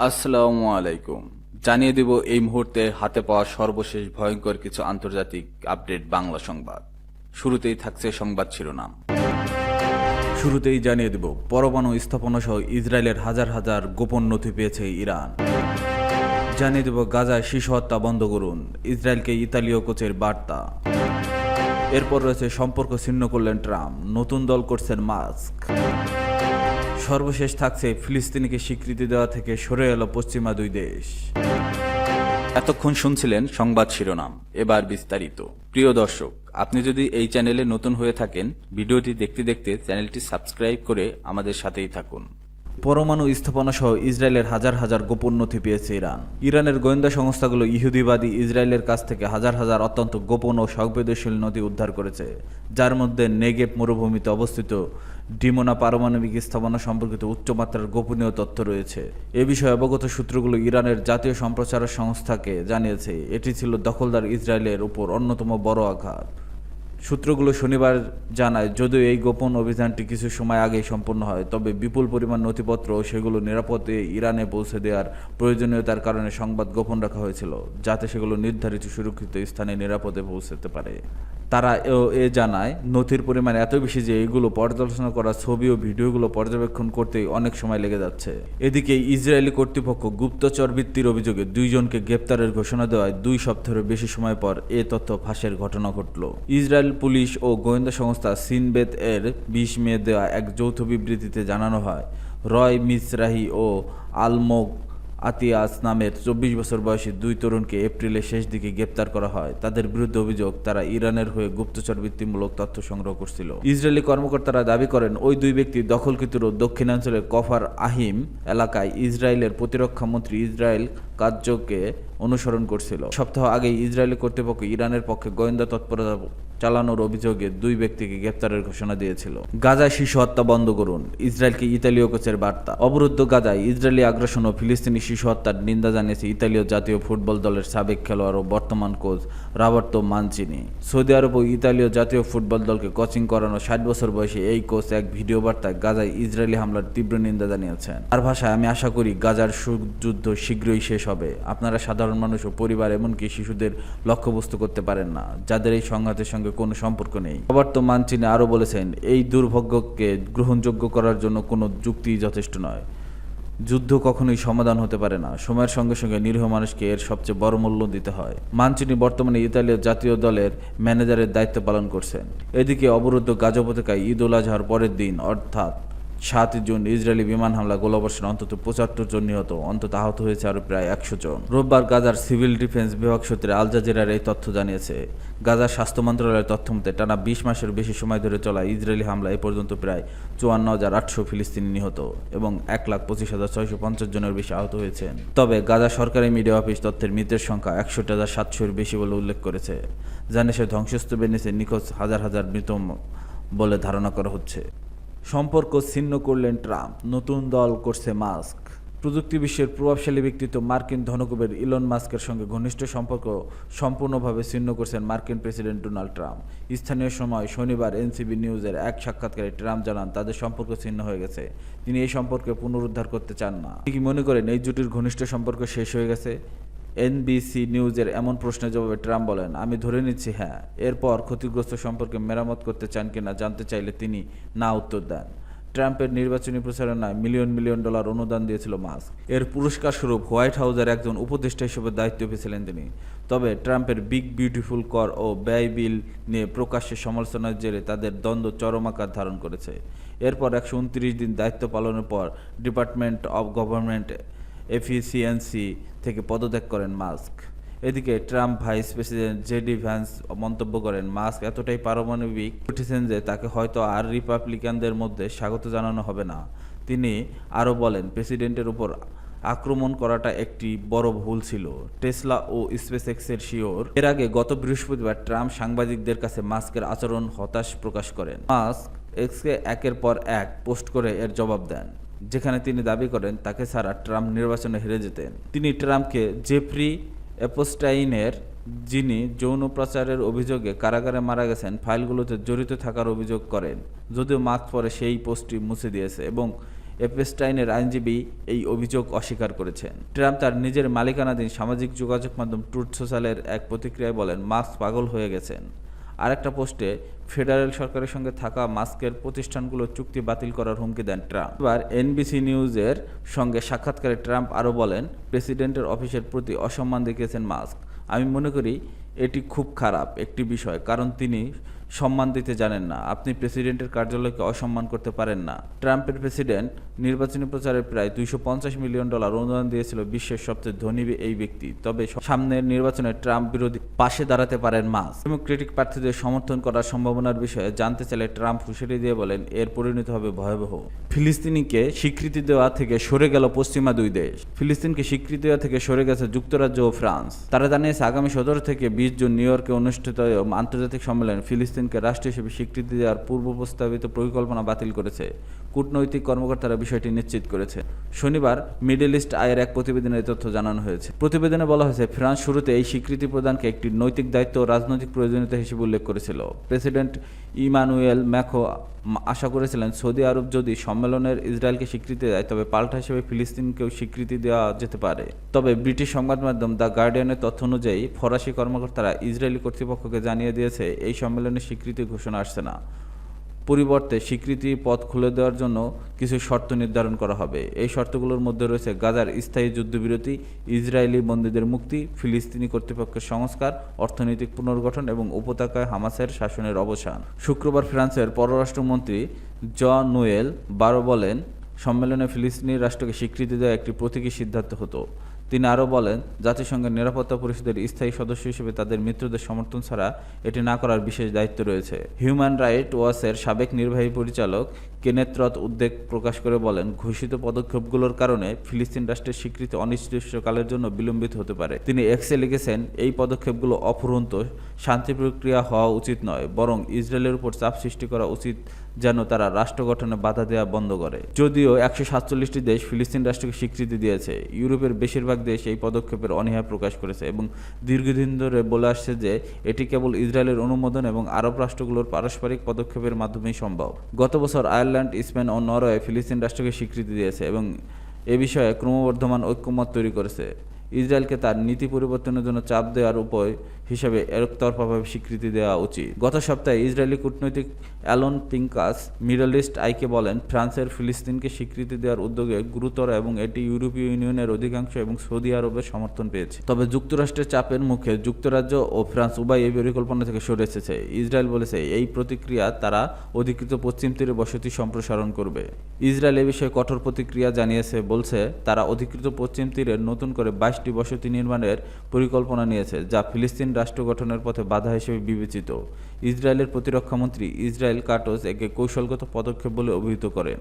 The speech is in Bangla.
আসসালামু আলাইকুম। জানিয়ে দিব এই মুহূর্তে হাতে পাওয়া সর্বশেষ ভয়ঙ্কর কিছু আন্তর্জাতিক আপডেট বাংলা সংবাদ। শুরুতেই থাকছে সংবাদ শিরোনাম। শুরুতেই জানিয়ে দিব পরমাণু স্থাপনা সহ ইসরায়েলের হাজার হাজার গোপন নথি পেয়েছে ইরান। জানিয়ে দিব গাজায় শিশু হত্যা বন্ধ করুন, ইসরায়েলকে ইতালীয় কোচের বার্তা। এরপর রয়েছে সম্পর্ক ছিন্ন করলেন ট্রাম্প, নতুন দল করছেন মাস্ক। সর্বশেষ থাকছে ফিলিস্তিনিকে স্বীকৃতি দেওয়া থেকে সরে এলো পশ্চিমা দুই দেশ। এতক্ষণ শুনছিলেন সংবাদ শিরোনাম, এবার বিস্তারিত। প্রিয় দর্শক, আপনি যদি এই চ্যানেলে নতুন হয়ে থাকেন, ভিডিওটি দেখতে দেখতে চ্যানেলটি সাবস্ক্রাইব করে আমাদের সাথেই থাকুন। পরমাণু স্থাপনা সহ ইসরায়েলের হাজার হাজার গোপন নথি পেয়েছে ইরান। ইরানের গোয়েন্দা সংস্থাগুলো ইহুদিবাদী ইসরায়েলের কাছ থেকে হাজার হাজার অত্যন্ত গোপন ও সংবেদনশীল নথি উদ্ধার করেছে, যার মধ্যে নেগেভ মরুভূমিতে অবস্থিত ডিমোনা পারমাণবিক স্থাপনা সম্পর্কিত উচ্চমাত্রার গোপনীয় তথ্য রয়েছে। এ বিষয়ে অবগত সূত্রগুলো ইরানের জাতীয় সম্প্রচার সংস্থাকে জানিয়েছে এটি ছিল দখলদার ইসরায়েলের উপর অন্যতম বড় আঘাত। সূত্রগুলো শনিবার জানায়, যদিও এই গোপন অভিযানটি কিছু সময় আগেই সম্পন্ন হয়, তবে বিপুল পরিমাণ নথিপত্র ও সেগুলো নিরাপদে ইরানে পৌঁছে দেওয়ার প্রয়োজনীয়তার কারণে সংবাদ গোপন রাখা হয়েছিল, যাতে সেগুলো নির্ধারিত সুরক্ষিত স্থানে নিরাপদে পৌঁছাতে পারে। তারা জানায়, নথির পরিমাণ এত বেশি যে এগুলো পর্যালোচনা করা ছবি ও ভিডিওগুলো পর্যবেক্ষণ করতেই অনেক সময় লেগে যাচ্ছে। এদিকে ইসরায়েলি কর্তৃপক্ষ গুপ্তচর বৃত্তির অভিযোগে 2 জনকে গ্রেপ্তারের ঘোষণা দেওয়ায় 2 সপ্তাহেরও বেশি সময় পর এ তথ্য ফাঁসের ঘটনা ঘটল। ইসরায়েল পুলিশ ও গোয়েন্দা সংস্থা সিনবেত এর 20 মে দেওয়া এক যৌথ বিবৃতিতে জানানো হয়, রয় মিসরাহি ও আলমোগ আতিয়াস নামের 24 বছর বয়সী 2 তরুণকে এপ্রিলের শেষ দিকে গ্রেপ্তার করা হয়। তাদের বিরুদ্ধে অভিযোগ, তারা ইরানের হয়ে গুপ্তচর বৃত্তিমূলক তথ্য সংগ্রহ করছিল। ইসরায়েলি কর্মকর্তারা দাবি করেন, ওই 2 ব্যক্তি দখলকৃত দক্ষিণাঞ্চলের কফার আহিম এলাকায় ইসরায়েলের প্রতিরক্ষা মন্ত্রী ইসরায়েল কাজ্জকে অনুসরণ করছিল। সপ্তাহ আগেই ইসরায়েলি কর্তৃপক্ষ ইরানের পক্ষে গোয়েন্দা তৎপরতা চালানোর অভিযোগে 2 ব্যক্তিকে গ্রেপ্তারের ঘোষণা দিয়েছিল। গাজায় শিশু হত্যা বন্ধ করুন, ইসরায়েলকে ইতালীয় কোচের বার্তা। অবরুদ্ধ গাজায় ইসরায়েলি আগ্রাসন ও ফিলিস্তিনি শিশু হত্যার নিন্দা জানিয়েছে ইতালীয় জাতীয় ফুটবল দলের সাবেক খেলোয়াড় ও বর্তমান কোচ রবার্তো মানচিনি। সৌদি আরব ও ইতালীয় জাতীয় ফুটবল দলকে কোচিং করানো 60 বছর বয়সী এই কোচ এক ভিডিও বার্তায় গাজায় ইসরায়েলি হামলার তীব্র নিন্দা জানিয়েছেন। তার ভাষায়, আমি আশা করি গাজার যুদ্ধ শীঘ্রই শেষ হবে। আপনারা সাধারণ মানুষ ও পরিবার, এমনকি শিশুদের লক্ষ্যবস্তু করতে পারেন না, যাদের এই সংঘাতের সঙ্গে কোনো সম্পর্ক নেই। রবার্তো মানচিনি আরও বলেছেন, এই দুর্ভাগ্যকে গ্রহণযোগ্য করার জন্য কোনো যুক্তি যথেষ্ট নয়। যুদ্ধ কখনোই সমাধান হতে পারে না, সময়ের সঙ্গে সঙ্গে নিরীহ মানুষকে এর সবচেয়ে বড় মূল্য দিতে হয়। মানচিনি বর্তমানে ইতালীয় জাতীয় দলের ম্যানেজারের দায়িত্ব পালন করছেন। এদিকে অবরুদ্ধ গাজা উপত্যকায় ঈদ উল আজহার পরের দিন অর্থাৎ 7 জুন ইসরায়েলি বিমান হামলা গোলাবর্ষণে অন্তত 75 জন নিহত, অন্তত আহত হয়েছে আরও প্রায় 100 জন। রোববার গাজার সিভিল ডিফেন্স বিভাগ সূত্রে আল জাজিরার এই তথ্য জানিয়েছে। গাজার স্বাস্থ্য মন্ত্রণালয়ের তথ্য মতে টানা 20 মাসের বেশি সময় ধরে চলা ইসরায়েলি হামলা এ পর্যন্ত প্রায় 54,800 ফিলিস্তিনি নিহত এবং 1,25,650 জনের বেশি আহত হয়েছেন। তবে গাজা সরকারি মিডিয়া অফিস তথ্যের মৃতের সংখ্যা 61,700 এর বেশি বলে উল্লেখ করেছে। জানিয়েছে ধ্বংসস্তূপের নিচে নিখোঁজ হাজার হাজার মৃত বলে ধারণা করা হচ্ছে। সম্পর্ক ছিন্ন করলেন ট্রাম্প, নতুন দল করছে মাস্ক। প্রযুক্তি বিশ্বের প্রভাবশালী ব্যক্তিত্ব মার্কিন ধনকুবের ইলন মাস্কের সঙ্গে ঘনিষ্ঠ সম্পর্ক সম্পূর্ণভাবে ছিন্ন করছেন মার্কিন প্রেসিডেন্ট ডোনাল্ড ট্রাম্প। স্থানীয় সময় শনিবার এনসিবি নিউজের এক সাক্ষাৎকারে ট্রাম্প জানান, তাদের সম্পর্ক ছিন্ন হয়ে গেছে। তিনি এই সম্পর্কে পুনরুদ্ধার করতে চান না। তিনি কি মনে করেন এই জুটির ঘনিষ্ঠ সম্পর্ক শেষ হয়ে গেছে? এনবিসি নিউজের এমন প্রশ্নের জবাবে ট্রাম্প বলেন, আমি ধরে নিচ্ছি হ্যাঁ। এরপর ক্ষতিগ্রস্ত সম্পর্কে মেরামত করতে চান কিনা জানতে চাইলে তিনি না উত্তর দেন। ট্রাম্পের নির্বাচনী প্রচারণায় মিলিয়ন মিলিয়ন ডলার অনুদান দিয়েছিল মাস্ক। এর পুরস্কার স্বরূপ হোয়াইট হাউসের একজন উপদেষ্টা হিসেবে দায়িত্ব পেয়েছিলেন তিনি। তবে ট্রাম্পের বিগ বিউটিফুল কর ও ব্যয় বিল নিয়ে প্রকাশ্যে সমালোচনার জেরে তাদের দ্বন্দ্ব চরম আকার ধারণ করেছে। এরপর 129 দিন দায়িত্ব পালনের পর ডিপার্টমেন্ট অব গভর্নমেন্ট এফিসিয়েন্সি থেকে পদত্যাগ করেন মাস্ক। এদিকে Trump vice president JD Vance মন্তব্য করেন, মাস্ক এতটাই পারমাণবিক উঠেছেন যে তাকে হয়তো আর রিপাবলিকানদের মধ্যে স্বাগত জানানো হবে না। তিনি আরও বলেন, প্রেসিডেন্টের উপর আক্রমণ করাটা একটি বড় ভুল ছিল। টেসলা ও স্পেসএক্সের শিওর। এর আগে গত বৃহস্পতিবার ট্রাম্প সাংবাদিকদের কাছে মাস্কের আচরণ হতাশ প্রকাশ করেন। মাস্ক এক্সকে একের পর এক পোস্ট করে এর জবাব দেন, যেখানে তিনি দাবি করেন তাকে ছাড়া ট্রাম্প নির্বাচনে হেরে যেতেন। তিনি ট্রাম্পকে জেফ্রি এপস্টাইনের, যিনি যৌন প্রচারের অভিযোগে কারাগারে মারা গেছেন, ফাইলগুলোতে জড়িত থাকার অভিযোগ করেন। যদিও মাস্ক পরে সেই পোস্টটি মুছে দিয়েছে এবং এপস্টাইনের আইনজীবী এই অভিযোগ অস্বীকার করেছেন। ট্রাম্প তার নিজের মালিকানাধীন সামাজিক যোগাযোগ মাধ্যম ট্রুথ সোশ্যালের এক প্রতিক্রিয়ায় বলেন, মাস্ক পাগল হয়ে গেছেন। আরেকটা পোস্টে ফেডারেল সরকারের সঙ্গে থাকা মাস্কের প্রতিষ্ঠানগুলোর চুক্তি বাতিল করার হুমকি দেন ট্রাম্প। এবার এনবিসি নিউজের সঙ্গে সাক্ষাৎকারে ট্রাম্প আরও বলেন, প্রেসিডেন্টের অফিসের প্রতি অসম্মান দেখিয়েছেন মাস্ক। আমি মনে করি এটি খুব খারাপ একটি বিষয়, কারণ তিনি সম্মান দিতে জানেন না। আপনি প্রেসিডেন্টের কার্যালয়কে অসম্মান করতে পারেন না। ট্রাম্পের প্রেসিডেন্ট নির্বাচনী প্রচারে প্রায় $250 মিলিয়ন অনুদান দিয়েছিল বিশ্বের সবচেয়ে ধনী এই ব্যক্তি। তবে সামনের নির্বাচনে ট্রাম্প বিরোধী পাশে দাঁড়াতে পারেন মাস্ক। ডেমোক্রেটিক প্রার্থীদের সমর্থন করার সম্ভাবনার বিষয়ে জানতে চাইলে ট্রাম্প হুঁশিয়ারি দিয়ে বলেন, এর পরিণতি হবে ভয়াবহ। ফিলিস্তিনিকে স্বীকৃতি দেওয়া থেকে সরে গেল পশ্চিমা দুই দেশ। ফিলিস্তিনকে স্বীকৃতি দেওয়া থেকে সরে গেছে যুক্তরাজ্য ও ফ্রান্স। তারা জানিয়েছে আগামী 17 থেকে 20 জুন নিউ ইয়র্কে অনুষ্ঠিত আন্তর্জাতিক সম্মেলনে ফিলিস্তিনকে রাষ্ট্র হিসেবে স্বীকৃতি দেওয়ার পূর্ব প্রস্তাবিত পরিকল্পনা বাতিল করেছে। কূটনৈতিক কর্মকর্তারা বিষয়টি নিশ্চিত করেছে। শনিবার মিডল ইস্ট আইয়ের এক প্রতিবেদনে এই তথ্য জানানো হয়েছে। প্রতিবেদনে বলা হয়েছে, ফ্রান্স শুরুতে এই স্বীকৃতি প্রদানকে একটি নৈতিক দায়িত্ব ও রাজনৈতিক প্রয়োজনীয়তা হিসেবে উল্লেখ করেছিল। প্রেসিডেন্ট ইমানুয়েল ম্যাক্রো আশা করেছিলেন, সৌদি আরব যদি সম্মেলনের ইসরায়েলকে স্বীকৃতি দেয় তবে পাল্টা হিসেবে ফিলিস্তিনকেও স্বীকৃতি দেওয়া যেতে পারে। তবে ব্রিটিশ সংবাদ মাধ্যম দ্য গার্ডিয়ানের তথ্য অনুযায়ী ফরাসি কর্মকর্তারা ইসরায়েলি কর্তৃপক্ষকে জানিয়ে দিয়েছে, এই সম্মেলনের স্বীকৃতি ঘোষণা আসছে না। পরিবর্তে স্বীকৃতি পথ খুলে দেওয়ার জন্য কিছু শর্ত নির্ধারণ করা হবে। এই শর্তগুলোর মধ্যে রয়েছে গাজার স্থায়ী যুদ্ধবিরতি, ইসরায়েলি বন্দীদের মুক্তি, ফিলিস্তিনি কর্তৃপক্ষের সংস্কার, অর্থনৈতিক পুনর্গঠন এবং উপত্যকায় হামাসের শাসনের অবসান। শুক্রবার ফ্রান্সের পররাষ্ট্রমন্ত্রী জন-নোয়েল বারো বলেন, সম্মেলনে ফিলিস্তিনি রাষ্ট্রকে স্বীকৃতি দেওয়া একটি প্রতীকী সিদ্ধান্ত হতো। তিনি আরও বলেন, জাতিসংঘের নিরাপত্তা পরিষদের স্থায়ী সদস্য হিসেবে তাদের মিত্রদের সমর্থন ছাড়া এটি না করার বিশেষ দায়িত্ব রয়েছে। হিউম্যান রাইট ওয়াচের সাবেক নির্বাহী পরিচালক কেনেথ রথ উদ্বেগ প্রকাশ করে বলেন, ঘোষিত পদক্ষেপগুলোর কারণে ফিলিস্তিন রাষ্ট্রের স্বীকৃতি অনির্দিষ্টকালের জন্য বিলম্বিত হতে পারে। তিনি এক্সে লিখেছেন, এই পদক্ষেপগুলো অফুরন্ত শান্তি প্রক্রিয়া হওয়া উচিত নয়, বরং ইসরায়েলের উপর চাপ সৃষ্টি করা উচিত যেন তারা রাষ্ট্র গঠনে বাধা দেওয়া বন্ধ করে। যদিও 147টি দেশ ফিলিস্তিন রাষ্ট্রকে স্বীকৃতি দিয়েছে, ইউরোপের বেশিরভাগ দেশ এই পদক্ষেপের অনীহা প্রকাশ করেছে এবং দীর্ঘদিন ধরে বলে আসছে যে এটি কেবল ইসরায়েলের অনুমোদন এবং আরব রাষ্ট্রগুলোর পারস্পরিক পদক্ষেপের মাধ্যমেই সম্ভব। গত বছর আয়ারল্যান্ড, স্পেন ও নরওয়ে ফিলিস্তিন রাষ্ট্রকে স্বীকৃতি দিয়েছে এবং এ বিষয়ে ক্রমবর্ধমান ঐক্যমত তৈরি করেছে। ইসরায়েলকে তার নীতি পরিবর্তনের জন্য চাপ দেওয়ার উপায় হিসেবে একতরফাভাবে স্বীকৃতি দেওয়া উচিত। গত সপ্তাহে ইসরায়েলি কূটনৈতিক অ্যালন পিঙ্কাস মিডল ইস্ট আইকে বলেন, ফ্রান্সের ফিলিস্তিনকে স্বীকৃতি দেওয়ার উদ্যোগে গুরুতর এবং এটি ইউরোপীয় ইউনিয়নের অধিকাংশ এবং সৌদি আরবের সমর্থন পেয়েছে। তবে যুক্তরাষ্ট্রের চাপের মুখে যুক্তরাজ্য ও ফ্রান্স উভয় এই পরিকল্পনা থেকে সরে এসেছে। ইসরায়েল বলেছে, এই প্রতিক্রিয়া তারা অধিকৃত পশ্চিম তীরে বসতি সম্প্রসারণ করবে। ইসরায়েল এ বিষয়ে কঠোর প্রতিক্রিয়া জানিয়েছে, বলছে তারা অধিকৃত পশ্চিম তীরে নতুন করে 22টি বসতি নির্মাণের পরিকল্পনা নিয়েছে, যা ফিলিস্তিন রাষ্ট্র গঠনের পথে বাধা হিসেবে বিবেচিত। ইসরায়েলের প্রতিরক্ষামন্ত্রী ইসরায়েল কাটজ একে কৌশলগত পদক্ষেপ বলে অভিহিত করেন।